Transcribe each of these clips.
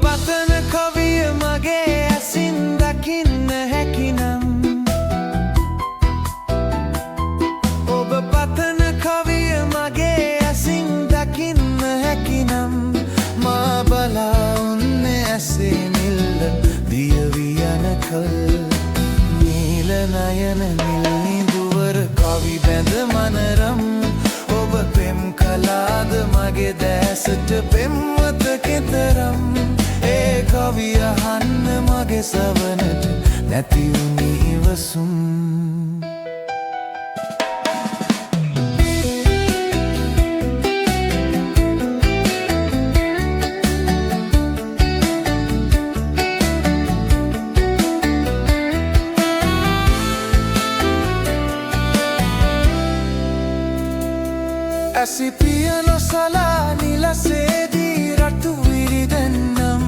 පතන කවිය මගේ ඇසින් දකින්න හැකිනම් ඔබ පතන කවිය මගේ ඇසින් දකින්න හැකිනම් මා බලා උන්නේ ඇසේ නිල්ල දියවී යන කල් නීල නයන නිල් නිදුවර කවි බැඳ මනරම් ඔබ පෙම් කලාද මගේ දැසට පෙම්වත කෙතරම් ඒ කවිය අහන්න මගේ සවනට නැති වුණි ඉවසුම් ඇසි පිය නොසලා නිලසේදී රතු විරිදෙන්නම්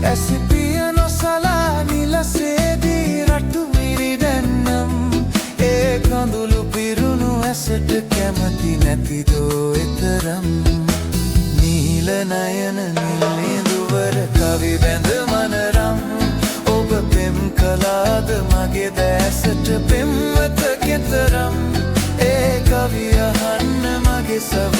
ඇසි පිය නොසලා නිලසේදී රතු විරිදෙන්නම් ඒ කඳුළු පිරුණු ඇසට කැමති නැතිදෝ එතරම් නීල නයන නිල්නිදුවර කවි බැඳ මනරම් ඔබ පෙම් කලාද මගේ දැසට පෙම්වත කෙතරම් ඒ කවිය අහන්න මගේ සව